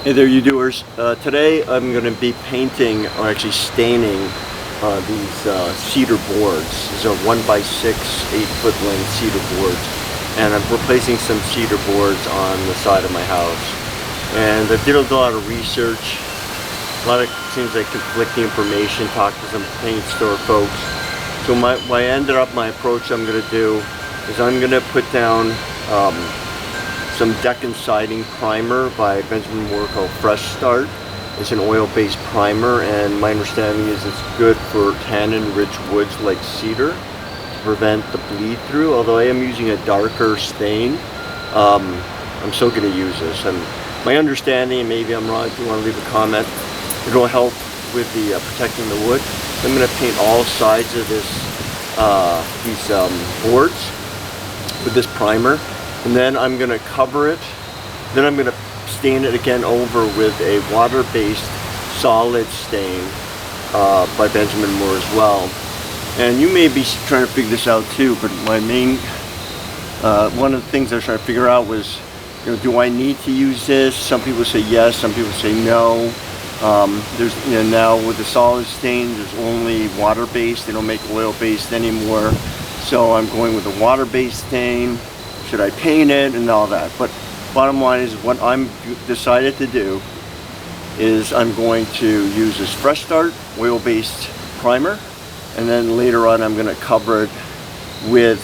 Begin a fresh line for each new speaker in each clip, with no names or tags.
Hey there, you doers. Today I'm going to be painting, or actually staining, these cedar boards. These are 1x6, 8-foot length cedar boards. And I'm replacing some cedar boards on the side of my house. And I did a lot of research. A lot of, seems like conflicting information, talked to some paint store folks. So my approach I'm going to do is I'm going to put down some deck and siding primer by Benjamin Moore called Fresh Start. It's an oil-based primer, and my understanding is it's good for tannin-rich woods like cedar to prevent the bleed through. Although I am using a darker stain, I'm still going to use this. And my understanding, and maybe I'm wrong, if you want to leave a comment, it'll help with the protecting the wood. I'm going to paint all sides of this these boards with this primer. And then I'm going to cover it. Then I'm going to stain it again over with a water-based solid stain by Benjamin Moore as well. And you may be trying to figure this out too, but my main, one of the things I was trying to figure out was, do I need to use this? Some people say yes, some people say no. There's, now with the solid stain, there's only water-based. They don't make oil-based anymore. So I'm going with a water-based stain. Should I paint it and all that? But bottom line is, what I'm decided to do is I'm going to use this Fresh Start oil-based primer, and then later on I'm going to cover it with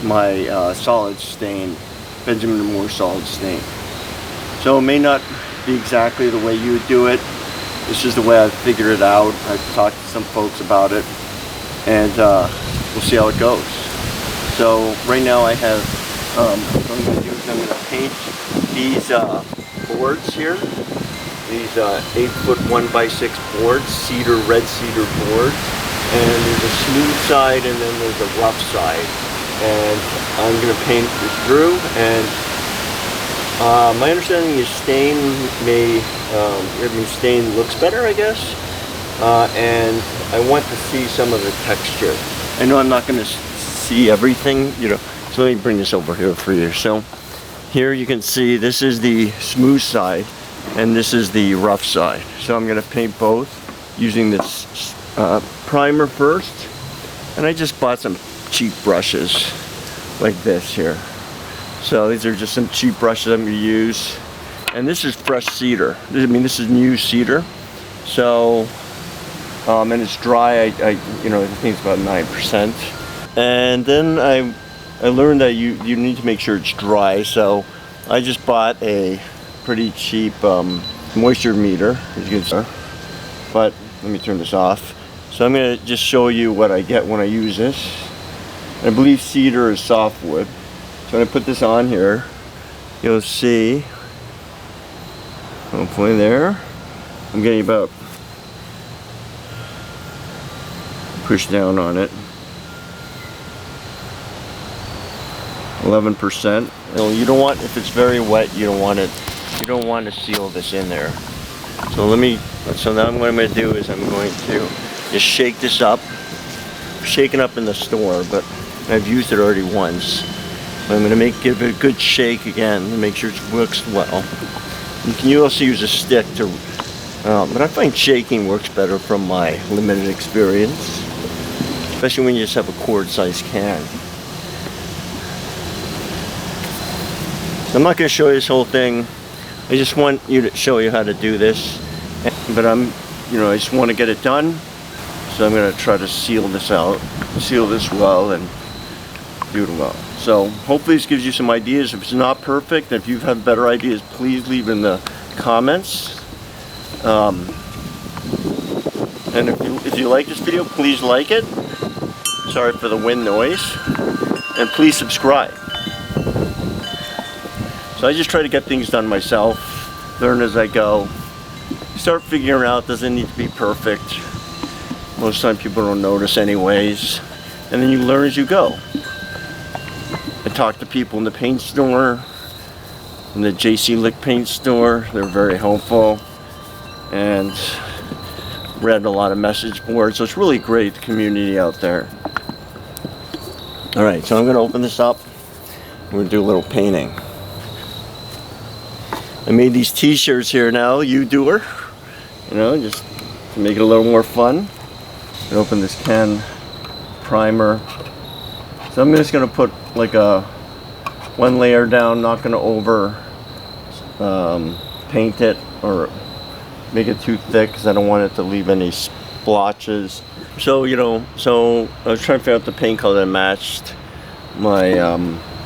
my solid stain, Benjamin Moore solid stain. So it may not be exactly the way you would do it. This is the way I've figured it out. I've talked to some folks about it, and we'll see how it goes. So right now I have what I'm going to do is I'm going to paint these boards here, these 8-foot 1x6 boards, red cedar boards, and there's a smooth side and then there's a rough side, and I'm going to paint this through. And my understanding is stain stain looks better, I guess, and I want to see some of the texture. I know I'm not going to see everything, So let me bring this over here for you. So here you can see this is the smooth side and this is the rough side. So I'm going to paint both using this primer first. And I just bought some cheap brushes like this here. So these are just some cheap brushes I'm going to use. And this is fresh cedar. This is new cedar. So, and it's dry. I think it's about 9%. And then I learned that you need to make sure it's dry, so I just bought a pretty cheap moisture meter, as you can see. But let me turn this off. So I'm going to just show you what I get when I use this. I believe cedar is softwood. So when I put this on here, you'll see, hopefully there, I'm getting about, push down on it, 11%. You don't want, if it's very wet, you don't want to seal this in there. So now what I'm going to do is I'm going to just shake this up. Shaken up in the store, but I've used it already once. I'm going to give it a good shake again to make sure it works well. You can also use a stick to, but I find shaking works better from my limited experience, especially when you just have a quart-sized can. I'm not going to show you this whole thing. I just want you to show you how to do this. But I just want to get it done. So I'm going to try to seal this out, seal this well, and do it well. So hopefully this gives you some ideas. If it's not perfect, if you have better ideas, please leave in the comments. And if you like this video, please like it. Sorry for the wind noise. And please subscribe. So I just try to get things done myself, learn as I go. You start figuring out, doesn't need to be perfect. Most of the time people don't notice anyways. And then you learn as you go. I talk to people in the paint store, in the JC Lick paint store. They're very helpful. And read a lot of message boards. So it's really great, the community out there. Alright, so I'm going to open this up. We're going to do a little painting. I made these t-shirts here now, you Doer. You know, just to make it a little more fun. I open this can primer. So I'm just gonna put like a one layer down, not gonna over paint it or make it too thick because I don't want it to leave any splotches. So you know, so I was trying to figure out the paint color that matched my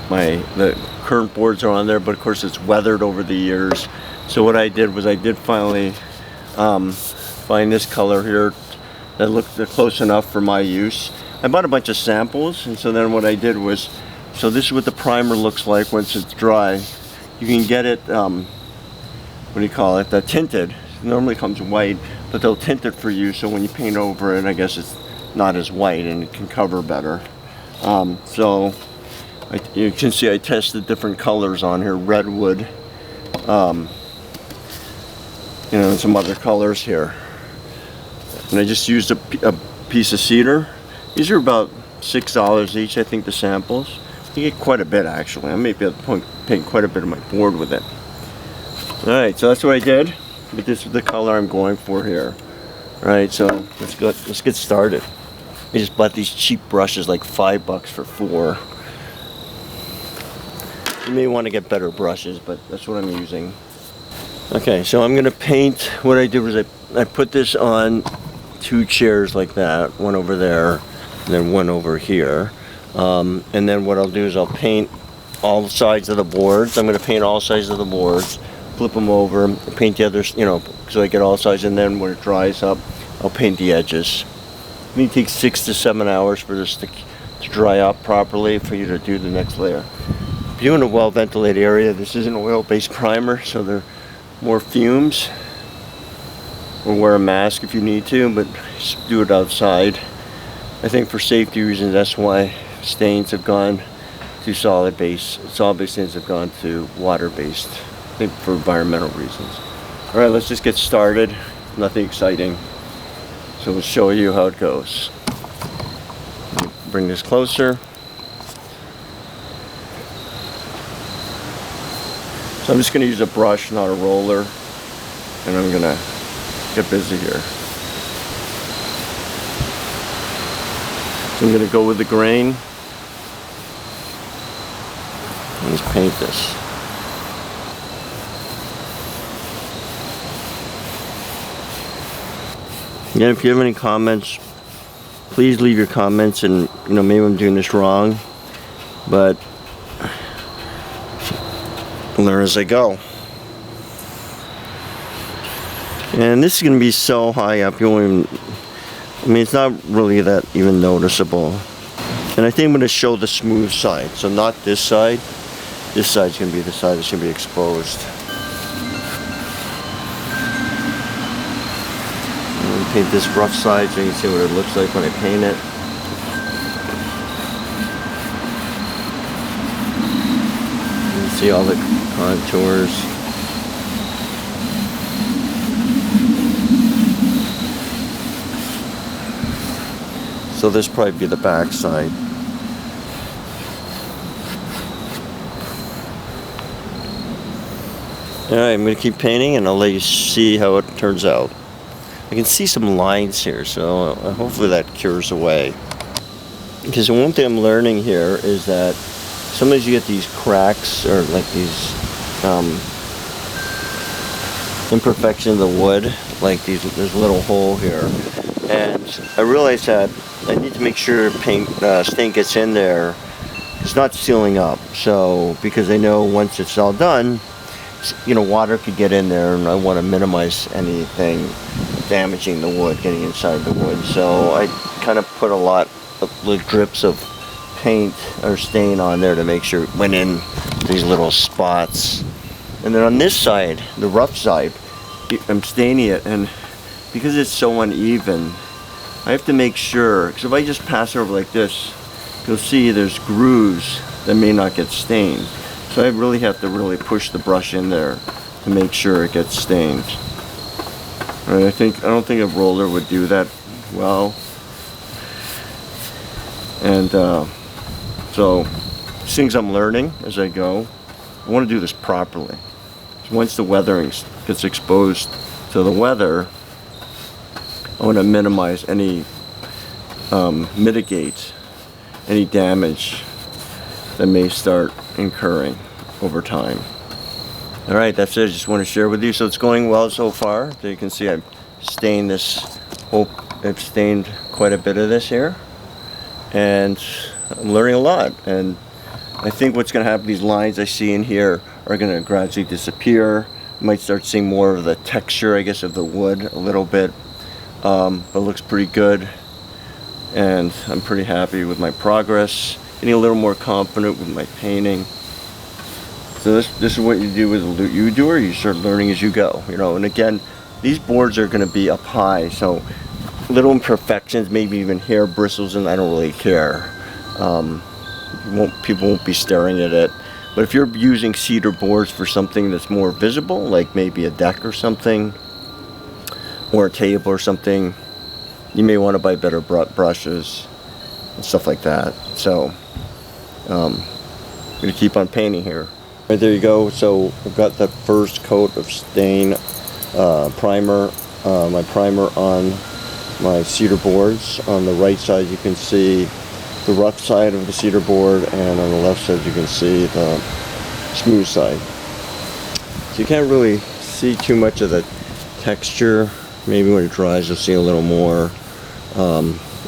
the current boards are on there, but of course it's weathered over the years. So what I did was I did finally find this color here that looked close enough for my use. I bought a bunch of samples, and so then what I did was, so this is what the primer looks like once it's dry. You can get it, what do you call it, tinted. It normally comes white, but they'll tint it for you, so when you paint over it, I guess it's not as white and it can cover better. So you can see I tested different colors on here, redwood, you know, and some other colors here. And I just used a piece of cedar. These are about $6 each, I think, the samples. You get quite a bit actually. I may be able to paint quite a bit of my board with it. Alright, so that's what I did. But this is the color I'm going for here. Alright, so let's get started. I just bought these cheap brushes, like $5 for 4. You may want to get better brushes, but that's what I'm using. Okay, so I'm gonna paint. What I did was I put this on 2 chairs like that, one over there, and then one over here. And then what I'll do is I'll paint all sides of the boards. I'm gonna paint all sides of the boards, flip them over, paint the others, you know, so I get all sides, and then when it dries up, I'll paint the edges. It may take 6 to 7 hours for this to dry up properly for you to do the next layer. If you're in a well-ventilated area, this is an oil-based primer, so there are more fumes. Or wear a mask if you need to, but just do it outside. I think for safety reasons, that's why stains have gone to solid-based stains have gone to water-based. I think for environmental reasons. All right, let's just get started. Nothing exciting. So we'll show you how it goes. Bring this closer. So I'm just going to use a brush, not a roller, and I'm going to get busy here. So I'm going to go with the grain and just paint this. Again, if you have any comments, please leave your comments, and you know, maybe I'm doing this wrong, but I'll learn as I go. And this is going to be so high up, you won't even, I mean, it's not really that even noticeable. And I think I'm going to show the smooth side, so not this side. This side's going to be the side that's going to be exposed. Paint this rough side so you can see what it looks like when I paint it. You can see all the contours. So this will probably be the back side. Alright, I'm going to keep painting and I'll let you see how it turns out. I can see some lines here, so hopefully that cures away. Because the one thing I'm learning here is that sometimes you get these cracks or like these imperfections of the wood, like there's a little hole here. And I realized that I need to make sure paint stain gets in there. It's not sealing up, so because I know once it's all done, you know, water could get in there, and I want to minimize anything damaging the wood, getting inside the wood. So I kind of put a lot of little drips of paint or stain on there to make sure it went in these little spots. And then on this side, the rough side, I'm staining it, and because it's so uneven, I have to make sure, because if I just pass over like this, you'll see there's grooves that may not get stained. So I really have to really push the brush in there to make sure it gets stained. And I don't think a roller would do that well. And so things I'm learning as I go. I want to do this properly. once the weathering gets exposed to the weather, I want to minimize any, mitigate any damage that may start incurring over time. Alright, that's it. I just want to share with you. So it's going well so far. So you can see I've stained I've stained quite a bit of this here. And I'm learning a lot. And I think what's going to happen, these lines I see in here are going to gradually disappear. You might start seeing more of the texture, I guess, of the wood a little bit. But it looks pretty good. And I'm pretty happy with my progress. Getting a little more confident with my painting. So this is what you do with a Doer. You start learning as you go, you know. And again, these boards are going to be up high, so little imperfections, maybe even hair bristles, and I don't really care. People won't be staring at it. But if you're using cedar boards for something that's more visible, like maybe a deck or something, or a table or something, you may want to buy better brushes and stuff like that. So I'm going to keep on painting here. Right, there you go. So I've got the first coat of stain primer, my primer on my cedar boards. On the right side you can see the rough side of the cedar board, and on the left side you can see the smooth side. So you can't really see too much of the texture. Maybe when it dries you'll see a little more. I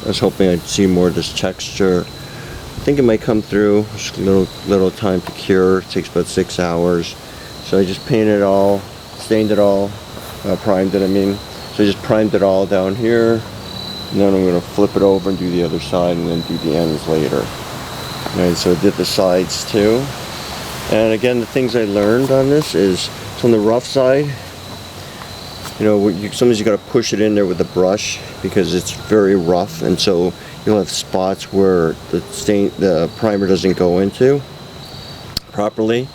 was hoping I'd see more of this texture. I think it might come through. Just a little time to cure. It takes about 6 hours. So I just painted it all, stained it all, primed it, I mean. So I just primed it all down here. And then I'm going to flip it over and do the other side and then do the ends later. And so I did the sides too. And again, the things I learned on this is, so on the rough side, you know, sometimes you got to push it in there with a brush because it's very rough, and so you'll have spots where the primer doesn't go into properly,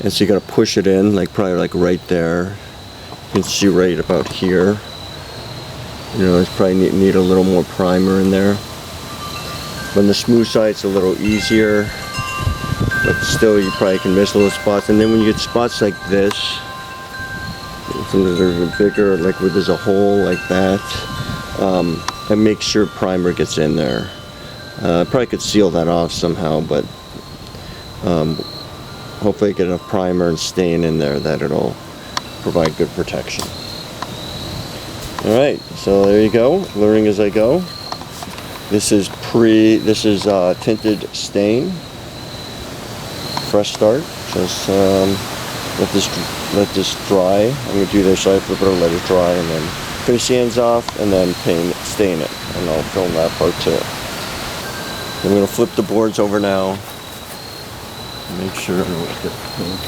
and so you got to push it in, like probably like right there. You can see right about here. You know, it's probably need a little more primer in there. But on the smooth side, it's a little easier, but still you probably can miss little spots. And then when you get spots like this, sometimes they're bigger, like where there's a hole like that, I make sure primer gets in there. I probably could seal that off somehow, but hopefully get enough primer and stain in there that it'll provide good protection. Alright, so there you go, learning as I go. This is tinted stain, fresh start. Just let this dry. I'm going to do this, so I flip it over, let it dry, and then finish the ends off, and then stain it, and I'll film that part too. I'm going to flip the boards over now. Make sure I don't get the paint.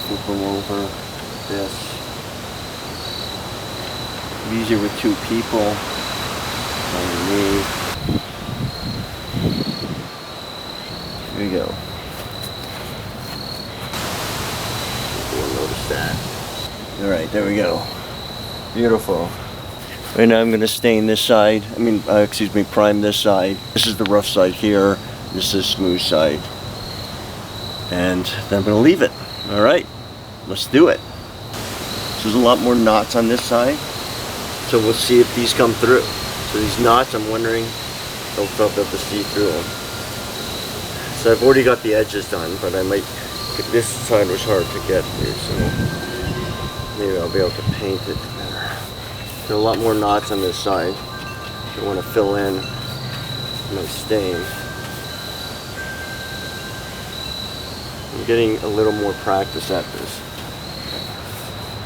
Flip them over. This. Easier with two people. Underneath. Here we go. You'll notice that. Alright, there we go. Beautiful. Right now I'm going to stain this side. Prime this side. This is the rough side here. This is smooth side. And then I'm going to leave it. Alright, let's do it. So there's a lot more knots on this side. So we'll see if these come through. So these knots, I'm wondering, I'll be able to see through them. So I've already got the edges done, but I might, this side was hard to get here, so maybe I'll be able to paint it better. There are a lot more knots on this side. I want to fill in my stain. I'm getting a little more practice at this.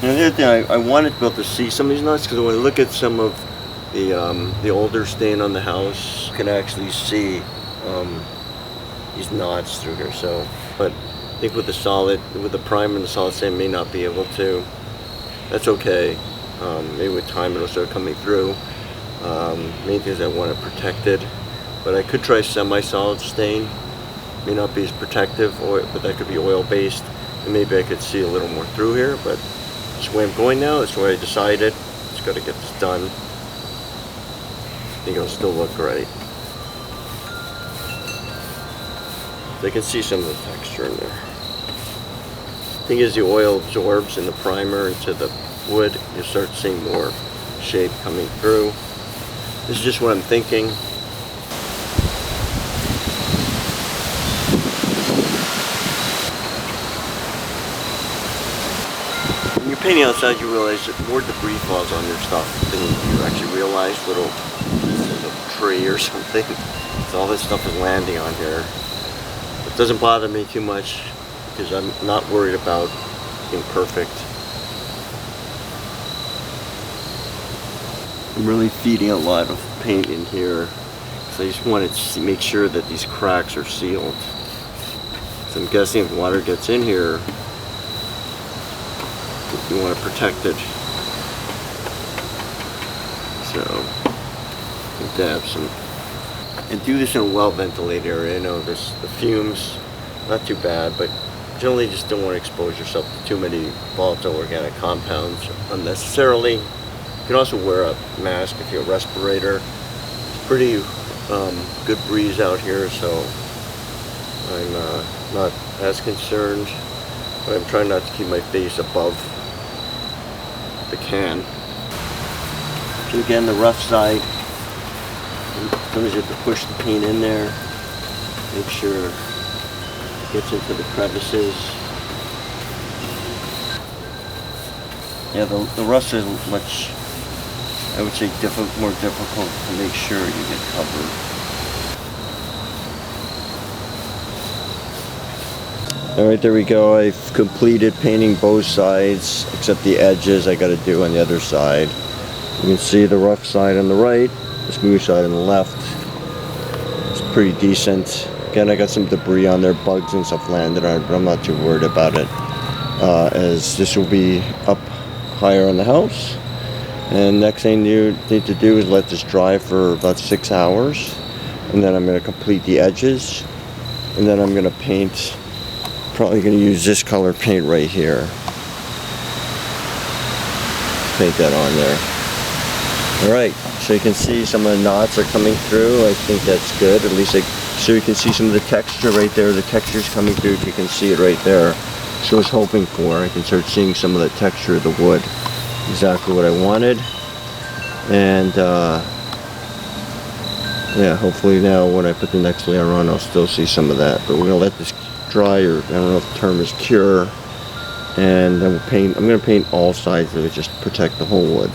And the other thing, I wanted to be able to see some of these knots, because when I look at some of the older stain on the house, you can actually see these knots through here. So, but I think with the primer and the solid stain, may not be able to. That's okay. Maybe with time it'll start coming through. Main thing is I want it protected, but I could try semi-solid stain. May not be as protective, but that could be oil-based, and maybe I could see a little more through here. But that's the way I'm going now. That's the way I decided. Just got to get this done. I think it'll still look great. So I can see some of the texture in there. thing is, the oil absorbs in the primer into the wood. You start seeing more shape coming through. This is just what I'm thinking. When you're painting outside, you realize that more debris falls on your stuff than you actually realize. Little pieces of tree or something. So all this stuff is landing on here. It doesn't bother me too much because I'm not worried about being perfect. I'm really feeding a lot of paint in here because I just wanted to make sure that these cracks are sealed. So I'm guessing if water gets in here, you want to protect it. So I think to have some, and do this in a well ventilated area. I know the fumes, not too bad, but generally just don't want to expose yourself to too many volatile organic compounds unnecessarily. You can also wear a mask if you're a respirator. It's pretty good breeze out here, so I'm not as concerned, but I'm trying not to keep my face above the can. So again, the rough side, sometimes you have to push the paint in there, make sure it gets into the crevices. Yeah, the rust is much, I would say, more difficult to make sure you get covered. Alright, there we go. I've completed painting both sides, except the edges I got to do on the other side. You can see the rough side on the right, the smooth side on the left. It's pretty decent. Again, I got some debris on there, bugs and stuff landed on it, but I'm not too worried about it, as this will be up higher on the house. And next thing you need to do is let this dry for about 6 hours, and then I'm going to complete the edges, and then I'm going to paint. Probably going to use this color paint right here. Paint that on there. Alright, so you can see some of the knots are coming through. I think that's good. At least so you can see some of the texture right there. The texture's coming through. If you can see it right there. So I was hoping for. I can start seeing some of the texture of the wood. Exactly what I wanted. And yeah, hopefully now when I put the next layer on, I'll still see some of that. But we're going to let this dry, or I don't know if the term is cure, and then we'll paint. I'm going to paint all sides of it just to protect the whole wood.